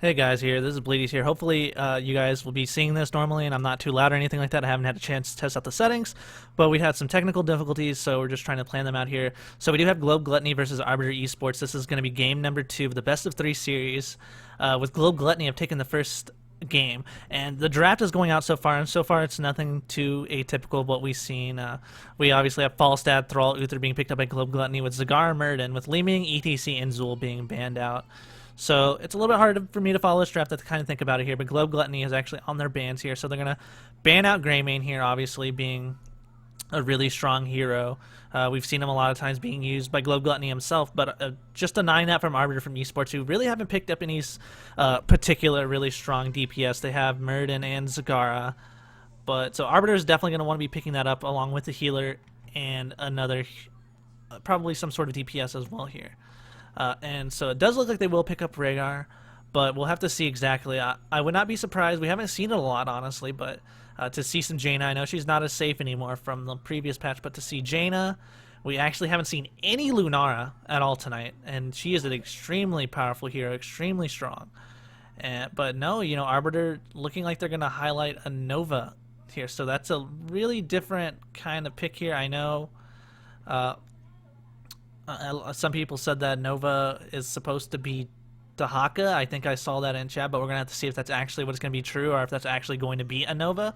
Hey guys, this is Bleedies here. Hopefully you guys will be seeing this normally and I'm not too loud or anything like that. I haven't had a chance to test out the settings, but we had some technical difficulties, so we're just trying to plan them out here. So we do have Globe Gluttony versus Arbiter Esports. This is going to be game number 2 of the best of 3 series. With Globe Gluttony, I've taken the first game, and the draft is going out so far, and so far it's nothing too atypical of what we've seen. We obviously have Falstad, Thrall, Uther being picked up by Globe Gluttony, with Zagara, Murden, with Leeming, ETC, and Zool being banned out. So it's a little bit hard for me to follow this draft to kind of think about it here, but Globe Gluttony is actually on their bans here, so they're going to ban out Greymane here, obviously being a really strong hero. We've seen him a lot of times being used by Globe Gluttony himself, but just a 9-out from Arbiter from Esports, who really haven't picked up any particular really strong DPS. They have Murden and Zagara, but so Arbiter is definitely going to want to be picking that up along with the healer and another, probably some sort of DPS as well here. And so it does look like they will pick up Rhaegar, but we'll have to see exactly. I would not be surprised. We haven't seen it a lot, honestly, but to see some Jaina, I know she's not as safe anymore from the previous patch, but to see Jaina, we actually haven't seen any Lunara at all tonight, and she is an extremely powerful hero, extremely strong. But no, you know, Arbiter looking like they're going to highlight a Nova here, so that's a really different kind of pick here. I know some people said that Nova is supposed to be Dahaka. I think I saw that in chat, but we're going to have to see if that's actually what's going to be true or if that's actually going to be a Nova.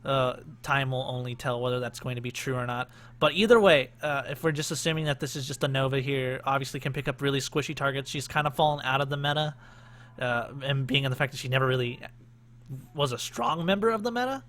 Time will only tell whether that's going to be true or not. But either way, if we're just assuming that this is just a Nova here, obviously can pick up really squishy targets. She's kind of fallen out of the meta, and being in the fact that she never really was a strong member of the meta.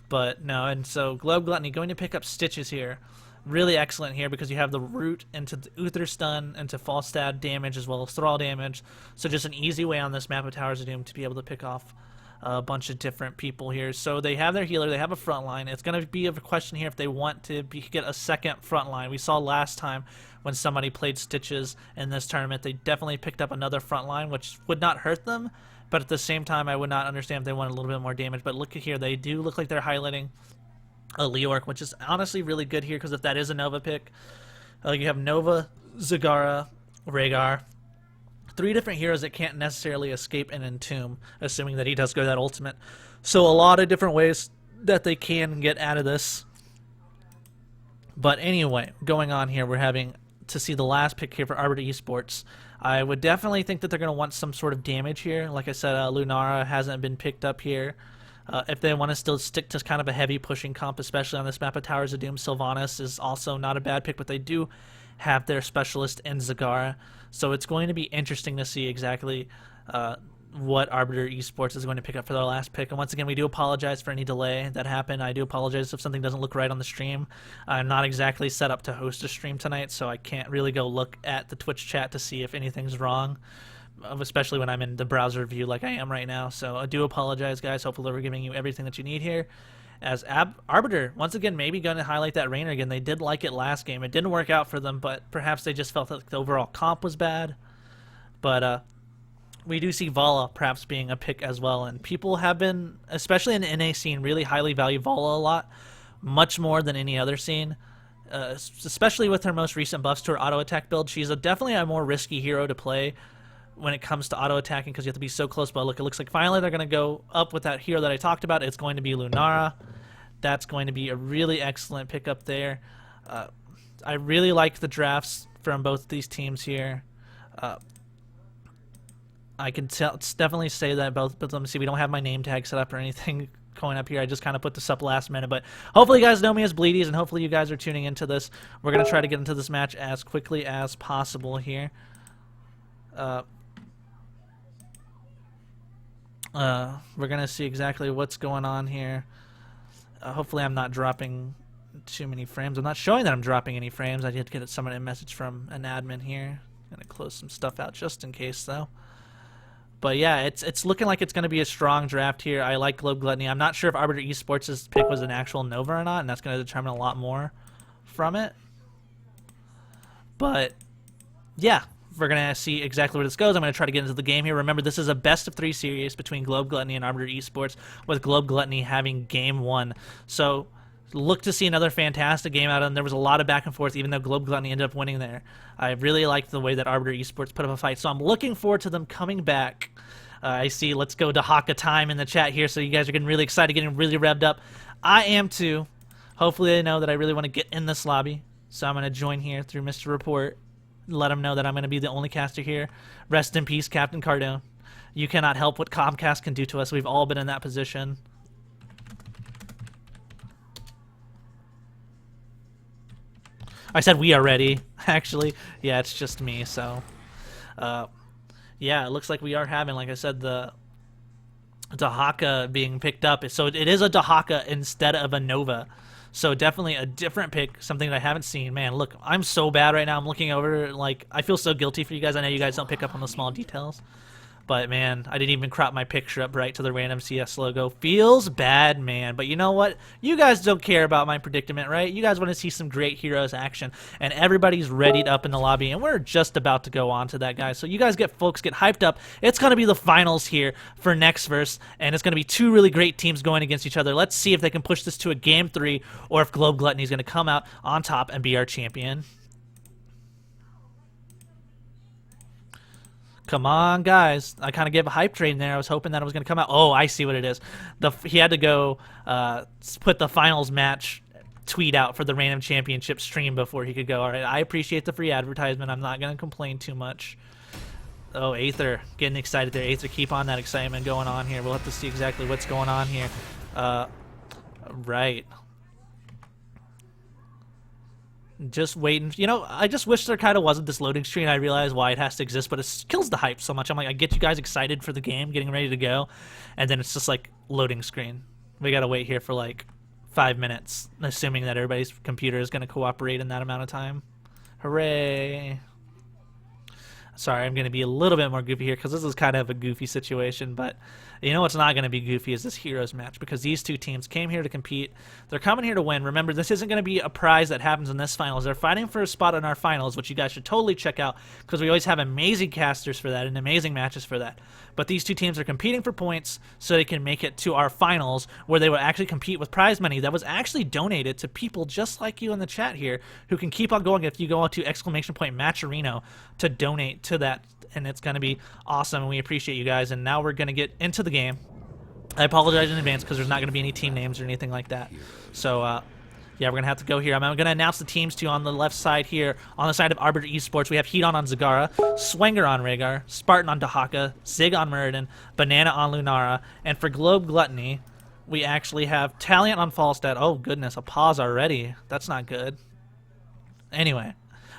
But no, and so Globe Gluttony going to pick up Stitches here. Really excellent here because you have the root into the Uther stun, into Falstad damage as well as Thrall damage. So just an easy way on this map of Towers of Doom to be able to pick off a bunch of different people here. So they have their healer, they have a front line. It's going to be a question here if they want to get a second front line. We saw last time when somebody played Stitches in this tournament, they definitely picked up another front line, which would not hurt them. But at the same time, I would not understand if they wanted a little bit more damage. But look at here, they do look like they're highlighting a Leorc, which is honestly really good here because if that is a Nova pick, you have Nova, Zagara, Rhaegar, 3 different heroes that can't necessarily escape and entomb, assuming that he does go that ultimate. So a lot of different ways that they can get out of this. But anyway, going on here, we're having to see the last pick here for Arbiter Esports. I would definitely think that they're going to want some sort of damage here. Like I said, Lunara hasn't been picked up here. If they want to still stick to kind of a heavy pushing comp, especially on this map of Towers of Doom, Sylvanas is also not a bad pick, but they do have their specialist in Zagara. So it's going to be interesting to see exactly what Arbiter Esports is going to pick up for their last pick. And once again, we do apologize for any delay that happened. I do apologize if something doesn't look right on the stream. I'm not exactly set up to host a stream tonight, so I can't really go look at the Twitch chat to see if anything's wrong, especially when I'm in the browser view like I am right now. So I do apologize, guys. Hopefully we're giving you everything that you need here. As Arbiter, once again, maybe going to highlight that Rainer again. They did like it last game. It didn't work out for them, but perhaps they just felt that the overall comp was bad. But we do see Vala perhaps being a pick as well. And people have been, especially in the NA scene, really highly value Vala a lot, much more than any other scene. Especially with her most recent buffs to her auto attack build. She's definitely a more risky hero to play when it comes to auto attacking because you have to be so close. But look, it looks like finally they're going to go up with that hero that I talked about. It's going to be Lunara. That's going to be a really excellent pickup there. I really like the drafts from both these teams here. I can definitely say that both of them. See, we don't have my name tag set up or anything going up here. I just kind of put this up last minute, but hopefully you guys know me as Bleedies, and hopefully you guys are tuning into this. We're going to try to get into this match as quickly as possible here. We're going to see exactly what's going on here. Hopefully I'm not dropping too many frames. I'm not showing that I'm dropping any frames. I did get a message from an admin here. I'm going to close some stuff out just in case, though. But yeah, it's looking like it's going to be a strong draft here. I like Globe Gluttony. I'm not sure if Arbiter Esports' pick was an actual Nova or not, and that's going to determine a lot more from it. But yeah, we're going to see exactly where this goes. I'm going to try to get into the game here. Remember, this is a best-of-3 series between Globe Gluttony and Arbiter Esports, with Globe Gluttony having Game 1. So look to see another fantastic game out of them. There was a lot of back and forth, even though Globe Gluttony ended up winning there. I really liked the way that Arbiter Esports put up a fight, so I'm looking forward to them coming back I see Let's Go Dahaka time in the chat here, so you guys are getting really excited, getting really revved up. I am too. Hopefully they know that I really want to get in this lobby, so I'm going to join here through Mr. Report. Let them know that I'm going to be the only caster here. Rest in peace, CaptainCardone. You cannot help what Comcast can do to us. We've all been in that position. I said we are ready, actually. Yeah, it's just me, so... yeah, it looks like we are having, like I said, the Dahaka being picked up. So it is a Dahaka instead of a Nova. So definitely a different pick, something that I haven't seen. Man, look, I'm so bad right now. I'm looking over, like, I feel so guilty for you guys. I know you guys don't pick up on the small details. But, man, I didn't even crop my picture up right to the random CS logo. Feels bad, man. But you know what? You guys don't care about my predicament, right? You guys want to see some great heroes action. And everybody's readied up in the lobby. And we're just about to go on to that, guys. So you guys folks get hyped up. It's going to be the finals here for NexVerse. And it's going to be two really great teams going against each other. Let's see if they can push this to a Game 3 or if Globe Gluttony is going to come out on top and be our champion. Come on, guys. I kind of gave a hype train there. I was hoping that it was going to come out. Oh, I see what it is. He had to go put the finals match tweet out for the random championship stream before he could go. All right, I appreciate the free advertisement. I'm not going to complain too much. Oh, Aether. Getting excited there. Aether, keep on that excitement going on here. We'll have to see exactly what's going on here. Right. Just waiting. You know, I just wish there kind of wasn't this loading screen. I realize why it has to exist, but it kills the hype so much. I'm like, I get you guys excited for the game, getting ready to go, and then it's just like loading screen. We gotta wait here for like 5 minutes, assuming that everybody's computer is gonna cooperate in that amount of time. Hooray! Sorry, I'm going to be a little bit more goofy here because this is kind of a goofy situation, but you know what's not going to be goofy is this Heroes match because these two teams came here to compete. They're coming here to win. Remember, this isn't going to be a prize that happens in this finals. They're fighting for a spot in our finals, which you guys should totally check out because we always have amazing casters for that and amazing matches for that. But these two teams are competing for points so they can make it to our finals where they will actually compete with prize money that was actually donated to people just like you in the chat here who can keep on going if you go to !Matcherino to donate to that, and it's going to be awesome, and we appreciate you guys. And now we're going to get into the game. I apologize in advance because there's not going to be any team names or anything like that. So, yeah, we're going to have to go here. I'm going to announce the teams to you on the left side here. On the side of Arbiter Esports, we have Heat on Zagara, Swenger on Rhaegar, Spartan on Dahaka, Zig on Muradin, Banana on Lunara, and for Globe Gluttony, we actually have Taliant on Falstad. Oh, goodness, a pause already. That's not good. Anyway.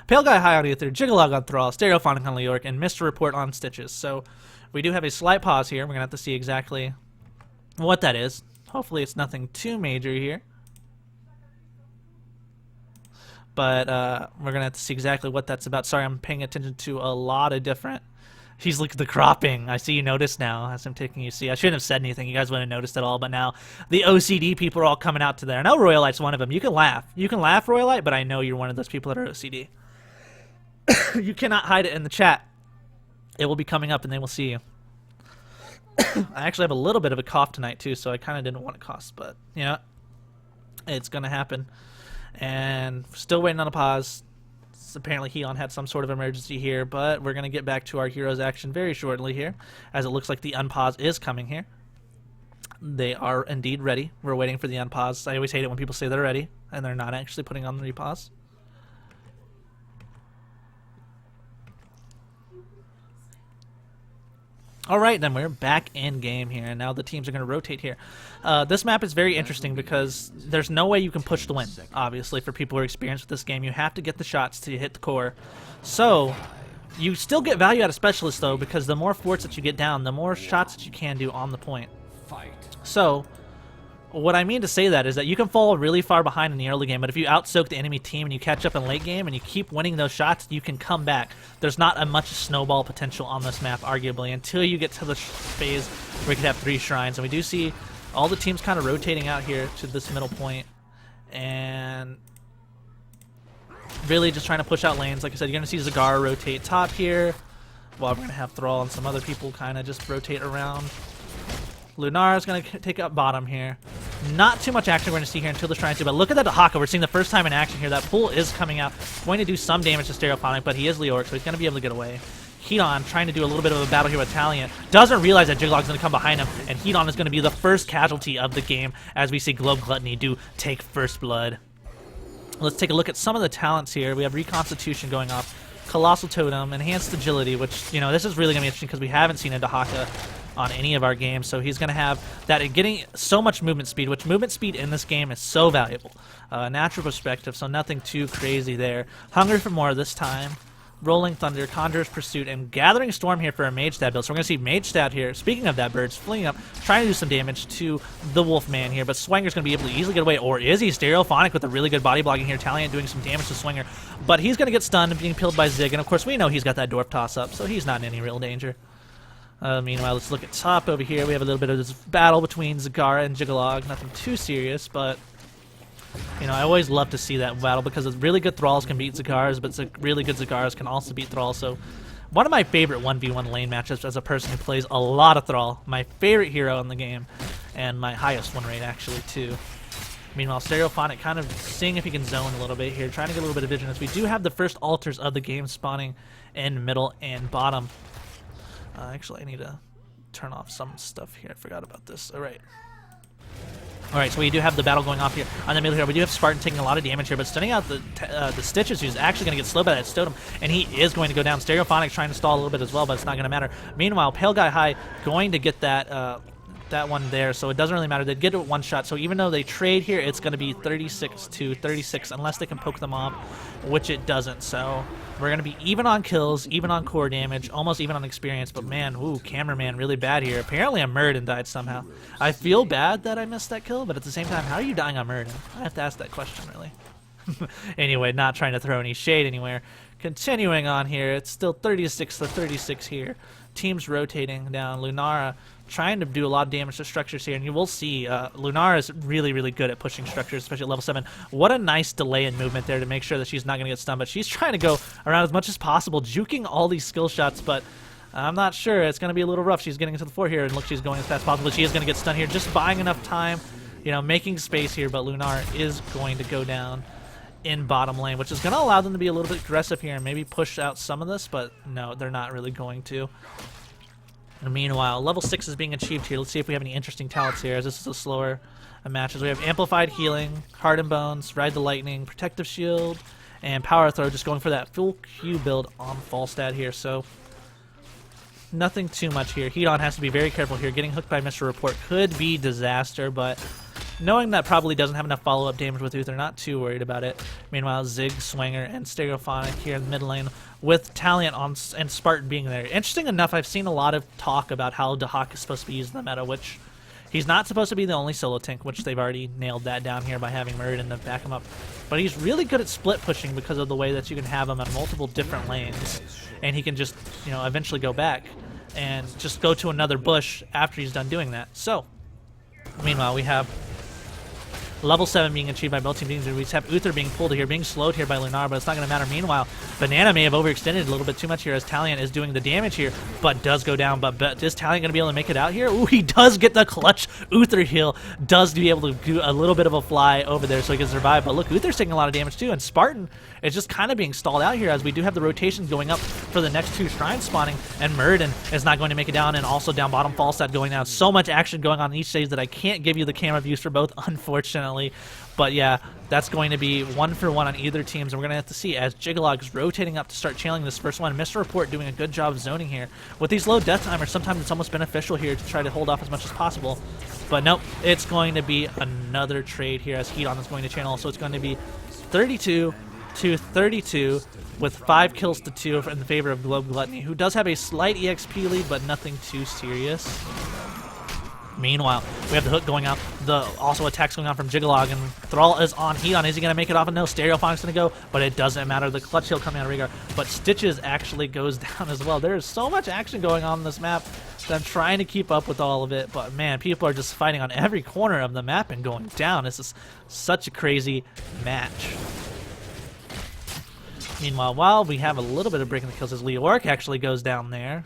Pale Guy High on Ether, Jigalog on Thrall, Stereophonic on Leoric, and Mr. Report on Stitches. So we do have a slight pause here. We're going to have to see exactly what that is. Hopefully it's nothing too major here. But we're going to have to see exactly what that's about. Sorry, I'm paying attention to a lot of different... He's like the cropping. I see you notice now as I'm taking you see. I shouldn't have said anything. You guys wouldn't have noticed at all. But now the OCD people are all coming out to there. I know Royalite's one of them. You can laugh. You can laugh, Royalite, but I know you're one of those people that are OCD. You cannot hide it in the chat. It will be coming up and they will see you. I actually have a little bit of a cough tonight too, so I kind of didn't want to cough, but you know, it's going to happen. And still waiting on a pause. Apparently Heon had some sort of emergency here, but we're going to get back to our heroes action very shortly here, as it looks like the unpause is coming here. They are indeed ready. We're waiting for the unpause. I always hate it when people say they're ready and they're not actually putting on the repause. All right, then we're back in game here, and now the teams are going to rotate here. This map is very interesting because there's no way you can push the win, obviously, for people who are experienced with this game. You have to get the shots to hit the core. So you still get value out of Specialists, though, because the more forts that you get down, the more shots that you can do on the point. So what I mean to say that is that you can fall really far behind in the early game, but if you out-soak the enemy team and you catch up in late game and you keep winning those shots, you can come back. There's not a much snowball potential on this map, arguably, until you get to the phase where you can have 3 shrines. And we do see all the teams kind of rotating out here to this middle point and really just trying to push out lanes. Like I said, you're going to see Zagara rotate top here, while we're going to have Thrall and some other people kind of just rotate around. Lunara's going to take up bottom here. Not too much action we're going to see here until the Shrine 2, but look at that Dahaka. We're seeing the first time in action here. That pull is coming out. Going to do some damage to Stereophonic, but he is Leoric, so he's going to be able to get away. Hedon trying to do a little bit of a battle here with Talion. Doesn't realize that Jiglog's going to come behind him, and Hedon is going to be the first casualty of the game as we see Globe Gluttony do take first blood. Let's take a look at some of the talents here. We have Reconstitution going off, Colossal Totem, Enhanced Agility, which, you know, this is really going to be interesting because we haven't seen a Dahaka on any of our games, so he's going to have that, getting so much movement speed, which movement speed in this game is so valuable. Natural perspective, so nothing too crazy there. Hunger for more this time. Rolling Thunder, Conjurer's Pursuit, and Gathering Storm here for a Mage Stab build. So we're going to see Mage Stab here. Speaking of that, Bird's fleeing up, trying to do some damage to the Wolfman here, but Swinger's going to be able to easily get away, or is he? Stereophonic with a really good body blocking here. Talion doing some damage to Swinger, but he's going to get stunned and being pilled by Zig, and of course we know he's got that Dwarf Toss-Up, so he's not in any real danger. Meanwhile, let's look at top over here. We have a little bit of this battle between Zagara and Jigalog. Nothing too serious, but you know, I always love to see that battle because really good Thralls can beat Zagaras, but really good Zagaras can also beat Thralls. So one of my favorite 1v1 lane matchups as a person who plays a lot of Thrall. My favorite hero in the game, and my highest win rate actually too. Meanwhile, Stereophonic kind of seeing if he can zone a little bit here, trying to get a little bit of vigilance. We do have the first altars of the game spawning in middle and bottom. Actually, I need to turn off some stuff here. I forgot about this. Alright, so we do have the battle going off here on the middle here. We do have Spartan taking a lot of damage here, but stunning out the Stitches, who's actually going to get slowed by that Stotem, and he is going to go down. Stereophonic trying to stall a little bit as well, but it's not going to matter. Meanwhile, Pale Guy High going to get that that one there, so it doesn't really matter. They get it one shot, so even though they trade here, it's going to be 36 to 36 unless they can poke them off, which it doesn't. So we're going to be even on kills, even on core damage, almost even on experience, but man, ooh, Cameraman really bad here. Apparently a Muradin died somehow. I feel bad that I missed that kill, but at the same time, how are you dying on Muradin? I have to ask that question, really. Anyway, not trying to throw any shade anywhere. Continuing on here, it's still 36 to 36 here. Teams rotating down. Lunara trying to do a lot of damage to structures here, and you will see Lunara is really, really good at pushing structures, especially at level 7. What a nice delay in movement there to make sure that she's not going to get stunned, but she's trying to go around as much as possible, juking all these skill shots, but I'm not sure. It's going to be a little rough. She's getting into the floor here, and look, she's going as fast as possible. She is going to get stunned here, just buying enough time, you know, making space here, but Lunara is going to go down in bottom lane, which is going to allow them to be a little bit aggressive here and maybe push out some of this, but no, they're not really going to. And meanwhile, level 6 is being achieved here. Let's see if we have any interesting talents here, as this is a slower matches. We have Amplified Healing, Heart and Bones, Ride the Lightning, Protective Shield, and Power Throw, just going for that full Q build on Falstad here, so nothing too much here. Hedon has to be very careful here. Getting hooked by Mr. Report could be disaster, but knowing that probably doesn't have enough follow-up damage with Uther, not too worried about it. Meanwhile, Zig, Swinger, and Stereophonic here in the mid lane with Talion on and Spartan being there. Interesting enough, I've seen a lot of talk about how Dahak is supposed to be used in the meta, which he's not supposed to be the only solo tank, which they've already nailed that down here by having Muradin to back him up. But he's really good at split pushing because of the way that you can have him on multiple different lanes, and he can just, you know, eventually go back and just go to another bush after he's done doing that. So, meanwhile, we have level 7 being achieved by both teams. We just have Uther being pulled here, being slowed here by Lunar, but it's not going to matter. Meanwhile, Banana may have overextended a little bit too much here as Talion is doing the damage here, but does go down. But is Talion going to be able to make it out here? Ooh, he does get the clutch Uther heal. Does be able to do a little bit of a fly over there so he can survive. But look, Uther's taking a lot of damage too, and Spartan is just kind of being stalled out here as we do have the rotations going up for the next 2 shrines spawning, and Muradin is not going to make it down, and also down bottom Falstad going down. So much action going on in each stage that I can't give you the camera views for both, unfortunately. But yeah, that's going to be 1-for-1 on either teams, and we're going to have to see as Jigalog is rotating up to start channeling this first one. Mr. Report doing a good job of zoning here. With these low death timers, sometimes it's almost beneficial here to try to hold off as much as possible. But nope, it's going to be another trade here as Hedon is going to channel, so it's going to be 32 to 32 with 5 kills to 2 in the favor of Globe Gluttony, who does have a slight EXP lead, but nothing too serious. Meanwhile, we have the hook going out, also attacks going on from Jigalog, and Thrall is on Hedon. Is he going to make it off? And no, Stereophonic's going to go, but it doesn't matter. The clutch heal coming out of Rhaegar, but Stitches actually goes down as well. There is so much action going on this map that I'm trying to keep up with all of it, but man, people are just fighting on every corner of the map and going down. This is such a crazy match. Meanwhile, while we have a little bit of breaking the kills as Leoric actually goes down there,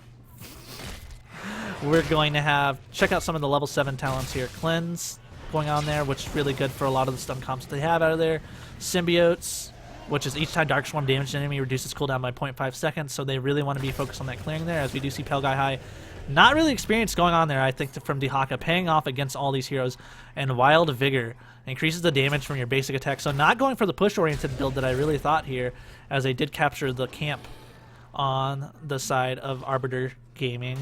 we're going to check out some of the level 7 talents here. Cleanse going on there, which is really good for a lot of the stun comps they have out of there. Symbiotes, which is each time Dark Swarm damaged an enemy reduces cooldown by 0.5 seconds, so they really want to be focused on that clearing there, as we do see Pale Guy High. Not really experienced going on there, I think, from Dehaka, paying off against all these heroes, and Wild Vigor increases the damage from your basic attack, so not going for the push-oriented build that I really thought here, as they did capture the camp on the side of Arbiter Gaming.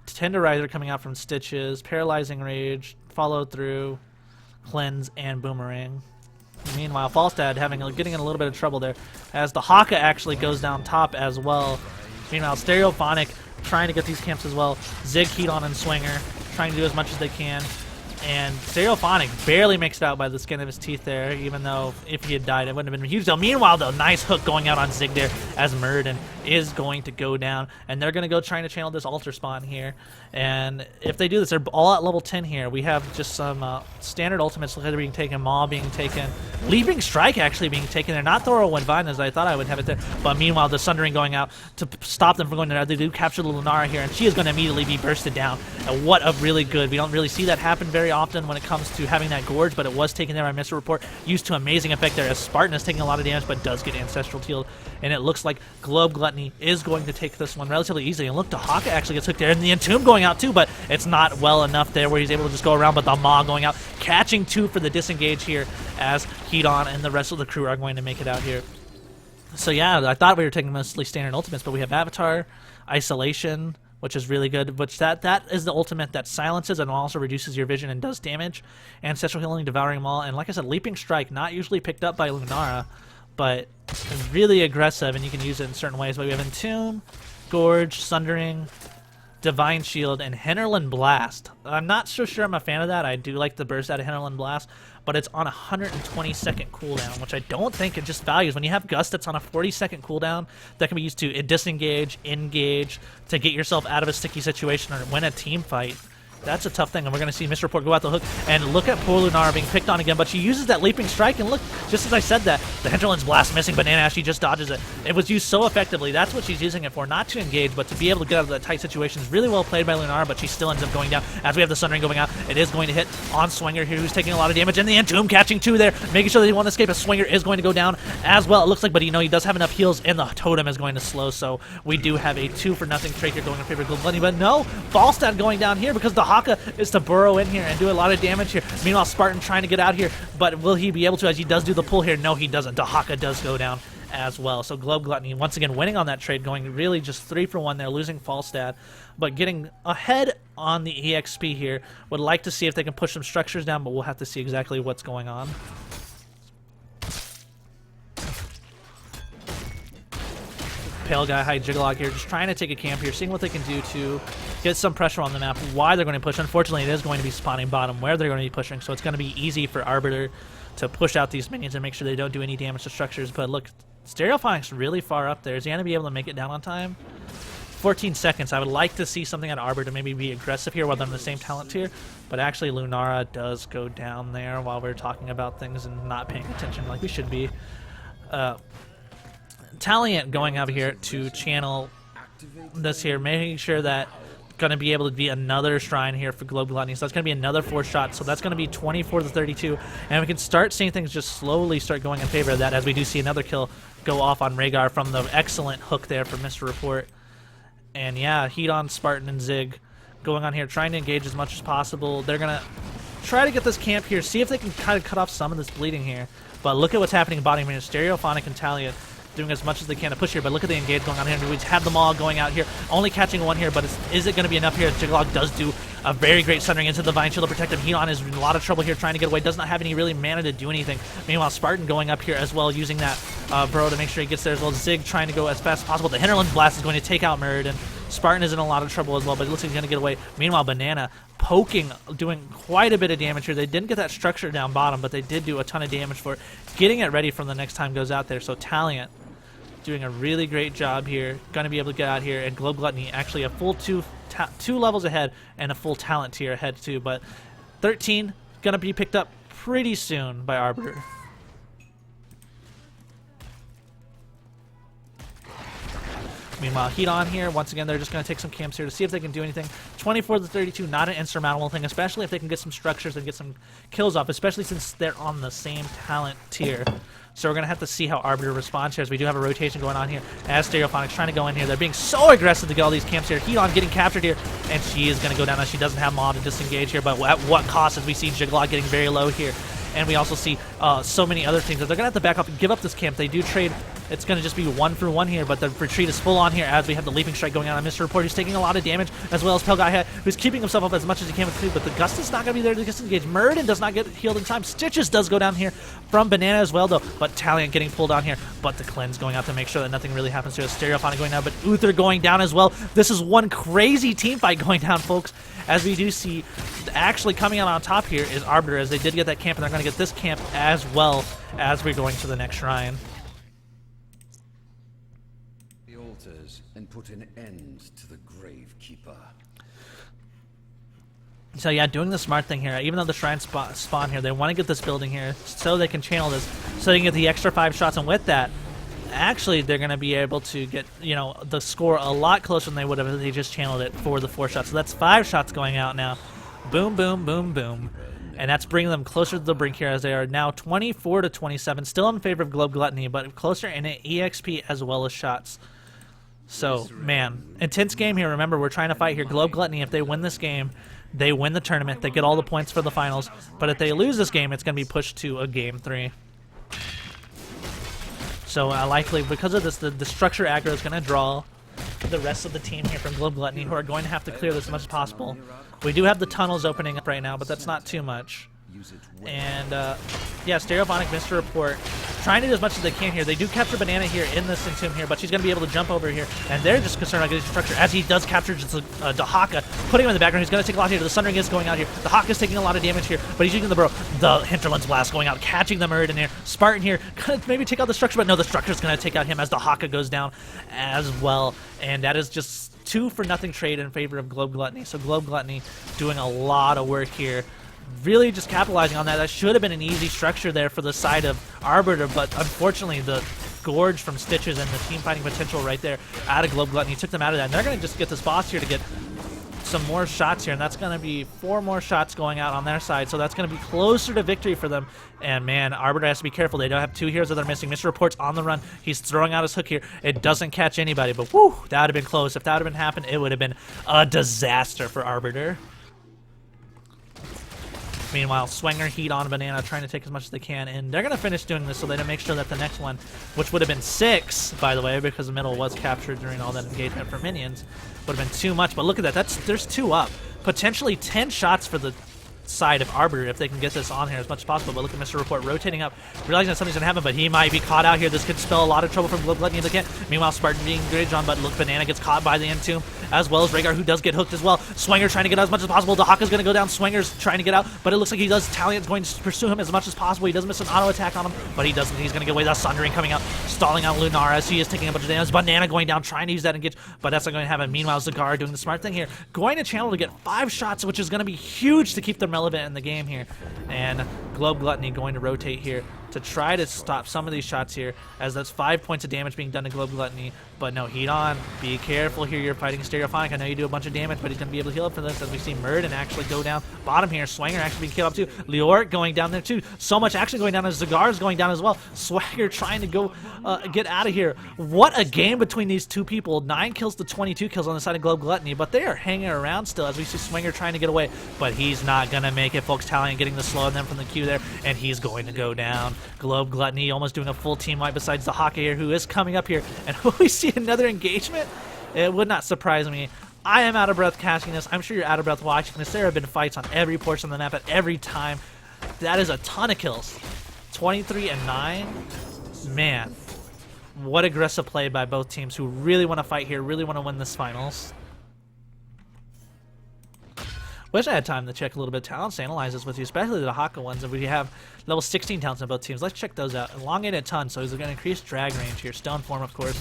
Tenderizer coming out from Stitches, Paralyzing Rage, Follow Through, Cleanse, and Boomerang. Meanwhile, Falstad getting in a little bit of trouble there, as the Haka actually goes down top as well. Meanwhile, Stereophonic trying to get these camps as well. Zig, Hedon, and Swinger trying to do as much as they can. And Stereophonic barely makes it out by the skin of his teeth there, even though if he had died, it wouldn't have been a huge deal. Meanwhile, though, nice hook going out on Zig there, as Murden is going to go down. And they're going to go trying to channel this altar spawn here. And if they do this, they're all at level 10 here. We have just some standard ultimates being taken, Maw being taken, Leaping Strike actually being taken there. Not Thorough Vine as I thought I would have it there. But meanwhile, the Sundering going out to stop them from going there. They do capture the Lunara here, and she is going to immediately be bursted down. And what a really good, we don't really see that happen very often when it comes to having that Gorge, but it was taken there by Mr. Report. Used to amazing effect there, as Spartan is taking a lot of damage, but does get Ancestral Healed. And it looks like Globe Gluttony is going to take this one relatively easily. And look, Dehaka actually gets hooked there, and the Entomb going out too, but it's not well enough there where he's able to just go around, but the Maw going out, catching 2 for the disengage here, as Hedon and the rest of the crew are going to make it out here. So yeah, I thought we were taking mostly standard ultimates, but we have Avatar, Isolation, which is really good, which that is the ultimate that silences and also reduces your vision and does damage. Ancestral Healing, Devouring Maw, and like I said, Leaping Strike, not usually picked up by Lunara, but really aggressive, and you can use it in certain ways. But we have Entomb, Gorge, Sundering, Divine Shield, and Hinterland Blast. I'm not so sure I'm a fan of that. I do like the burst out of Hinterland Blast, but it's on a 120-second cooldown, which I don't think it just values. When you have Gust that's on a 40-second cooldown, that can be used to disengage, engage, to get yourself out of a sticky situation or win a team fight. That's a tough thing, and we're going to see Mr. Report go out the hook, and look at poor Lunara being picked on again, but she uses that Leaping Strike, and look, just as I said that, the Hinterland's Blast missing, Banana Ash, she just dodges it. It was used so effectively. That's what she's using it for, not to engage, but to be able to get out of that tight situation. Is really well played by Lunara, but she still ends up going down. As we have the Sundering going out, it is going to hit on Swinger here, who's taking a lot of damage, and the Entomb catching 2 there, making sure that he won't escape. A Swinger is going to go down as well, it looks like, but you know, he does have enough heals, and the Totem is going to slow, so we do have a 2-for-0 trade here going in favor of Globe Gluttony, but no, Falstad going down here because the Haka is to burrow in here and do a lot of damage here. Meanwhile, Spartan trying to get out here, but will he be able to, as he does do the pull here? No, he doesn't. Dehaka does go down as well. So Globe Gluttony once again winning on that trade, going really just 3 for 1 there, losing Falstad, but getting ahead on the EXP here. Would like to see if they can push some structures down, but we'll have to see exactly what's going on. Pale Guy High Jigalog here, just trying to take a camp here, seeing what they can do to get some pressure on the map, why they're going to push. Unfortunately, it is going to be spawning bottom where they're going to be pushing, so it's going to be easy for Arbiter to push out these minions and make sure they don't do any damage to structures. But look, Stereophonic's really far up there. Is he going to be able to make it down on time? 14 seconds. I would like to see something at Arbiter to maybe be aggressive here while they're in the same talent tier, but actually Lunara does go down there while we're talking about things and not paying attention like we should be. Taliant going over here to channel this here, making sure that going to be able to be another shrine here for Globe Gluttony. So that's going to be another 4 shots. So that's going to be 24-32. And we can start seeing things just slowly start going in favor of that, as we do see another kill go off on Rhaegar from the excellent hook there from Mr. Report. And yeah, Hedon, Spartan, and Zig going on here, trying to engage as much as possible. They're going to try to get this camp here, see if they can kind of cut off some of this bleeding here. But look at what's happening in bottom here. Stereophonic and Taliant doing as much as they can to push here, but look at the engage going on here. We have them all going out here, only catching 1 here, but is it going to be enough here? Jigalog does do a very great Sundering into the Vine Shield to protect him. Hedon is in a lot of trouble here trying to get away, does not have any really mana to do anything. Meanwhile, Spartan going up here as well, using that burrow to make sure he gets there as well. Zig trying to go as fast as possible. The Hinterland Blast is going to take out Murden. Spartan is in a lot of trouble as well, but it looks like he's going to get away. Meanwhile, Banana poking, doing quite a bit of damage here. They didn't get that structure down bottom, but they did do a ton of damage for it, getting it ready from the next time goes out there. So Taliant doing a really great job here, going to be able to get out here, and Globe Gluttony actually a full two levels ahead and a full talent tier ahead too, but 13 going to be picked up pretty soon by Arbiter. Meanwhile, Hedon here, once again, they're just going to take some camps here to see if they can do anything. 24-32, not an insurmountable thing, especially if they can get some structures and get some kills off, especially since they're on the same talent tier. So we're going to have to see how Arbiter responds here, as we do have a rotation going on here as Stereophonics trying to go in here. They're being so aggressive to get all these camps here. Heat on getting captured here, and she is going to go down as she doesn't have Maw to disengage here, but at what cost, as we see Jigglaw getting very low here. And we also see so many other things that they're going to have to back up and give up this camp. They do trade. It's going to just be 1-for-1 here, but the retreat is full on here as we have the Leaping Strike going on Mr. Report, who's taking a lot of damage, as well as Pelgai, who's keeping himself up as much as he can with food, but the Gust is not going to be there to disengage. Murden does not get healed in time. Stitches does go down here from Banana as well, though, but Talion getting pulled on here, but the Cleanse going out to make sure that nothing really happens to us. Stereophonic going down, but Uther going down as well. This is one crazy team fight going down, folks, as we do see actually coming out on top here is Arbiter, as they did get that camp, and they're going to get this camp as well as we're going to the next shrine. And put an end to the Gravekeeper. So yeah, doing the smart thing here, even though the shrine spawn here, they want to get this building here so they can channel this, so they can get the extra 5 shots, and with that, actually they're going to be able to get, you know, the score a lot closer than they would have if they just channeled it for the 4 shots. So that's 5 shots going out now. Boom, boom, boom, boom. And that's bringing them closer to the brink here, as they are now 24-27, still in favor of Globe Gluttony, but closer in an EXP as well as shots. So, man, intense game here. Remember, we're trying to fight here. Globe Gluttony, if they win this game, they win the tournament. They get all the points for the finals. But if they lose this game, it's going to be pushed to a Game 3. So, likely, because of this, the structure aggro is going to draw the rest of the team here from Globe Gluttony, who are going to have to clear this as much as possible. We do have the tunnels opening up right now, but that's not too much. And, yeah, Stereophonic, Mr. Report, trying to do as much as they can here. They do capture Banana here in this Entomb here, but she's going to be able to jump over here. And they're just concerned about getting structure, as he does capture just Dahaka, putting him in the background. He's going to take a lot here. The Sundering is going out here. The Hawk is taking a lot of damage here, but he's using the Hinterlands Blast going out, catching the Murden here. Spartan here, going to maybe take out the structure, but no, the structure is going to take out him as the Haka goes down as well. And that is just 2-for-0 trade in favor of Globe Gluttony. So Globe Gluttony doing a lot of work here, really just capitalizing on that. That should have been an easy structure there for the side of Arbiter, but unfortunately the Gorge from Stitches and the team fighting potential right there out of Globe Gluttony took them out of that. And they're going to just get this boss here to get some more shots here, and that's going to be 4 more shots going out on their side, so that's going to be closer to victory for them. And man, Arbiter has to be careful. They don't have 2 heroes that they're missing. Mr. Report's on the run. He's throwing out his hook here. It doesn't catch anybody, but whew, that would have been close. If that would have been happened, it would have been a disaster for Arbiter. Meanwhile, Swanger, Heat on Banana, trying to take as much as they can, and they're going to finish doing this so they don't make sure that the next one, which would have been 6, by the way, because the middle was captured during all that engagement for minions, would have been too much. But look at that. There's 2 up. Potentially 10 shots for the side of Arbiter if they can get this on here as much as possible. But look at Mr. Report rotating up, realizing that something's going to happen, but he might be caught out here. This could spell a lot of trouble from Globe Gluttony if they can't. Meanwhile, Spartan being graded on, but look, Banana gets caught by the Entomb, as well as Rhaegar, who does get hooked as well. Swanger trying to get out as much as possible. Dahaka's going to go down. Swinger's trying to get out, but it looks like he does. Talion's going to pursue him as much as possible. He doesn't miss an auto attack on him, but he doesn't. He's going to get away. That Sundering coming out, stalling out Lunar as he is taking a bunch of damage. Banana going down, trying to use that engage, but that's not going to happen. Meanwhile, Zagar doing the smart thing here, going to channel to get 5 shots, which is going to be huge to keep them relevant in the game here. And Globe Gluttony going to rotate here to try to stop some of these shots here, as that's 5 points of damage being done to Globe Gluttony. But no, Heat on. Be careful here. You're fighting Stereophonic. I know you do a bunch of damage, but he's going to be able to heal up for this, as we see Murden actually go down bottom here. Swanger actually being killed up too. Leoric going down there too. So much action going down as Zagar's going down as well. Swagger trying to go get out of here. What a game between these 2 people. 9 kills to 22 kills on the side of Globe Gluttony, but they are hanging around still, as we see Swanger trying to get away, but he's not going to make it, folks. Talion getting the slow on them from the queue there, and he's going to go down. Globe Gluttony almost doing a full team wipe besides the Haka here, who is coming up here, and we see another engagement. It would not surprise me. I am out of breath casting this. I'm sure you're out of breath watching this. There have been fights on every portion of the map at every time. That is a ton of kills. 23 and 9. Man, what aggressive play by both teams who really want to fight here, really want to win this finals. Wish I had time to check a little bit of talents, analyze this with you, especially the Haka ones. If we have level 16 talents on both teams, let's check those out. Elongated ton, so he's going to increase drag range here. Stone form, of course.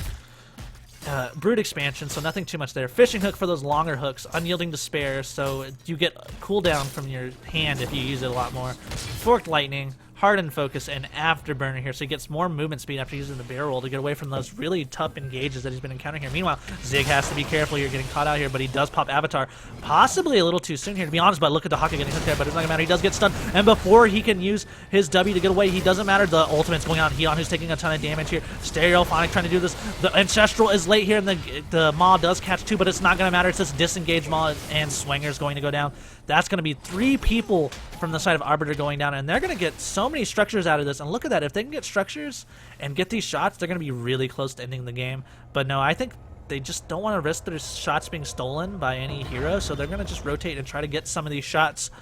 Brood expansion, so nothing too much there. Fishing hook for those longer hooks. Unyielding despair, so you get cooldown from your hand if you use it a lot more. Forked lightning hardened focus and afterburner here, so he gets more movement speed after using the barrel roll to get away from those really tough engages that he's been encountering here. Meanwhile, Zig has to be careful here, getting caught out here, but he does pop Avatar, possibly a little too soon here, to be honest, but look at the Haka getting hooked there, but it's not gonna matter. He does get stunned, and before he can use his W to get away, he doesn't matter. The ultimate's going on. Heon, who's taking a ton of damage here. Stereophonic trying to do this. The Ancestral is late here, and the Maw does catch too, but it's not gonna matter. It's this disengaged Maw, and Swinger's going to go down. That's going to be 3 people from the side of Arbiter going down, and they're going to get so many structures out of this. And look at that. If they can get structures and get these shots, they're going to be really close to ending the game. But no, I think they just don't want to risk their shots being stolen by any hero, so they're going to just rotate and try to get some of these shots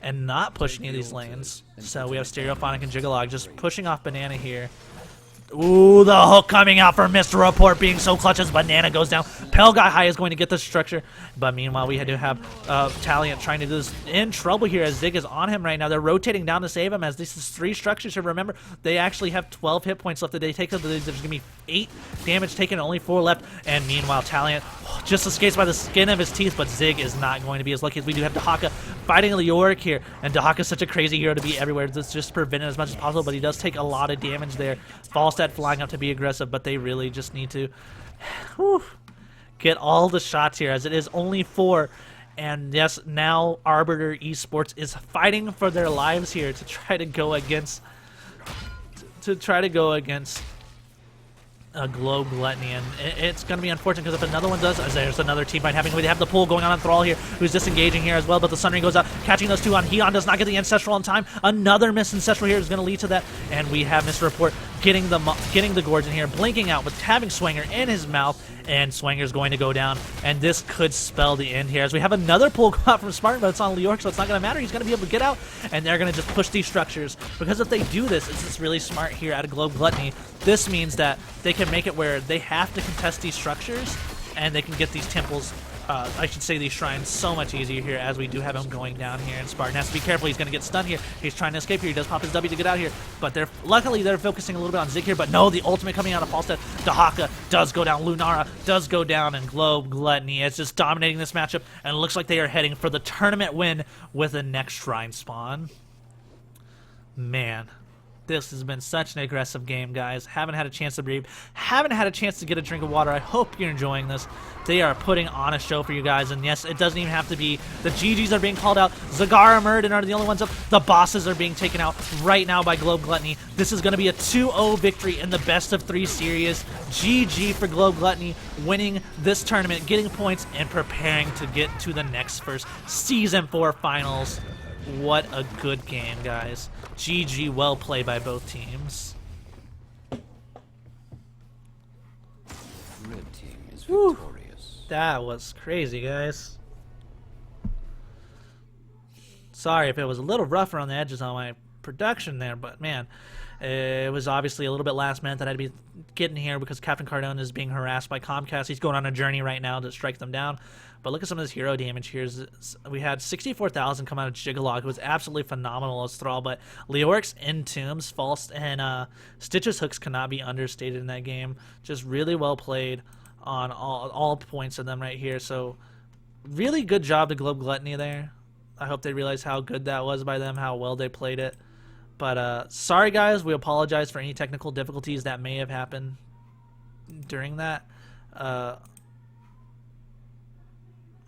and not push any of these lanes. So we have Stereophonic and Jigalog just pushing off Banana here. Ooh, the hook coming out for Mr. Report being so clutch as Banana goes down. Pell Guy High is going to get the structure, but meanwhile we had to have Taliant trying to do this in trouble here as Zig is on him right now. They're rotating down to save him as this is 3 structures here. Remember, they actually have 12 hit points left. If they take them, there's going to be 8 damage taken, only 4 left, and meanwhile Taliant just escapes by the skin of his teeth, but Zig is not going to be as lucky as we do have Dahaka fighting Leoric here, and Dahaka is such a crazy hero to be everywhere. Let's just prevent it as much as possible, but he does take a lot of damage there. Falstad flying up to be aggressive, but they really just need to get all the shots here, as it is only 4. And yes, now Arbiter Esports is fighting for their lives here to try to go against a Globe Gluttony, and it's going to be unfortunate because if another one does, there's another team fight happening. We have the pull going on Thrall here, who's disengaging here as well, but the Sun Ring goes out, catching those 2 on. Heon does not get the Ancestral in time. Another miss Ancestral here is going to lead to that, and we have Mr. Report getting the Gorge in here, blinking out with having Swanger in his mouth, and Swanger's going to go down, and this could spell the end here as we have another pull go out from Spartan, but it's on Leoric, so it's not going to matter. He's going to be able to get out, and they're going to just push these structures, because if they do this, it's just really smart here at a Globe Gluttony. This means that they can make it where they have to contest these structures, and they can get these temples, I should say these shrines, so much easier here as we do have him going down here, and Spartan has to be careful. He's going to get stunned here. He's trying to escape here. He does pop his W to get out here, but luckily they're focusing a little bit on Zig here, but no, the ultimate coming out of Falstad. Dahaka does go down. Lunara does go down, and Globe Gluttony is just dominating this matchup, and it looks like they are heading for the tournament win with the next shrine spawn. Man, this has been such an aggressive game, guys. Haven't had a chance to breathe. Haven't had a chance to get a drink of water. I hope you're enjoying this. They are putting on a show for you guys, and yes, it doesn't even have to be. The GGs are being called out. Zagara and Murden are the only ones up. The bosses are being taken out right now by Globe Gluttony. This is going to be a 2-0 victory in the best of 3 series. GG for Globe Gluttony, winning this tournament, getting points, and preparing to get to the NexVerse Season 4 finals. What a good game, guys. GG, well played by both teams. Red team is victorious. That was crazy, guys. Sorry if it was a little rougher on the edges on my production there, but man, it was obviously a little bit last minute that I had to be getting here because CaptainCardone is being harassed by Comcast. He's going on a journey right now to strike them down. But look at some of this hero damage here. We had 64,000 come out of Jigalog, who was absolutely phenomenal as Thrall, but Leoric's Entombs, False, and Stitch's hooks cannot be understated in that game. Just really well played on all points of them right here. So really good job to Globe Gluttony there. I hope they realize how good that was by them, how well they played it. But sorry guys, we apologize for any technical difficulties that may have happened during that.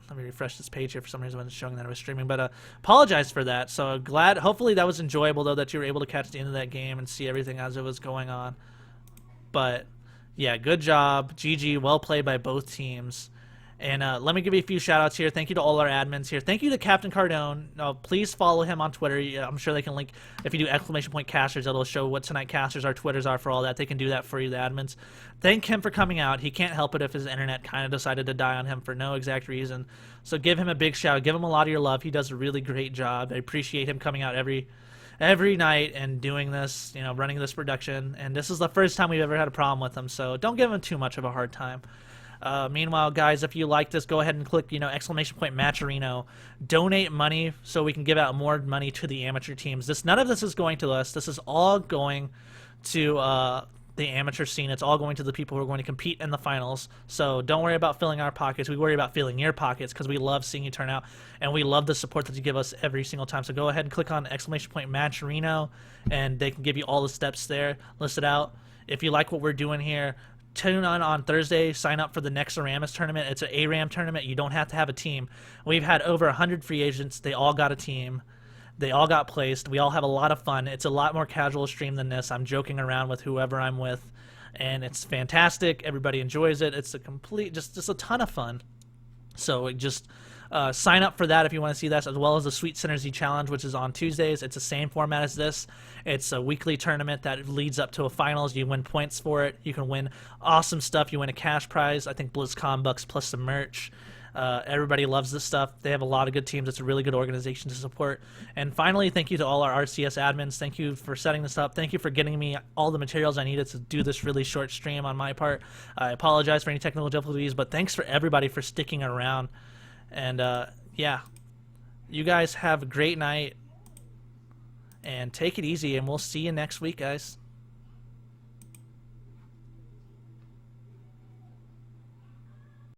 Let me refresh this page here. For some reason I wasn't showing that I was streaming, but apologize for that. So glad, hopefully that was enjoyable though, that you were able to catch the end of that game and see everything as it was going on. But yeah, good job. GG, well played by both teams. And let me give you a few shout-outs here. Thank you to all our admins here. Thank you to CaptainCardone. Please follow him on Twitter. I'm sure they can link, if you do !casters, it'll show what Tonight Casters, our Twitters are for all that. They can do that for you, the admins. Thank him for coming out. He can't help it if his internet kind of decided to die on him for no exact reason. So give him a big shout. Give him a lot of your love. He does a really great job. I appreciate him coming out every night and doing this, you know, running this production. And this is the first time we've ever had a problem with him, so don't give him too much of a hard time. Meanwhile, guys, if you like this, go ahead and click, !Matcherino. Donate money so we can give out more money to the amateur teams. None of this is going to us. This is all going to the the amateur scene. It's all going to the people who are going to compete in the finals. So don't worry about filling our pockets. We worry about filling your pockets because we love seeing you turn out, and we love the support that you give us every single time. So go ahead and click on !match Reno, and they can give you all the steps there listed out. If you like what we're doing here, tune on Thursday, sign up for the NexARAMas tournament. It's an ARAM tournament. You don't have to have a team. We've had over 100 free agents. They all got a team. They all got placed. We all have a lot of fun. It's a lot more casual stream than this. I'm joking around with whoever I'm with, and it's fantastic. Everybody enjoys it. It's a complete, just a ton of fun. So just sign up for that if you want to see that, as well as the Sweet Synergy Challenge, which is on Tuesdays. It's the same format as this. It's a weekly tournament that leads up to a finals. You win points for it. You can win awesome stuff. You win a cash prize, I think BlizzCon bucks plus some merch. Everybody loves this stuff. They have a lot of good teams. It's a really good organization to support. And finally, thank you to all our RCS admins. Thank you for setting this up. Thank you for getting me all the materials I needed to do this really short stream on my part. I apologize for any technical difficulties, but thanks for everybody for sticking around. And yeah, you guys have a great night, and take it easy, and we'll see you next week, guys.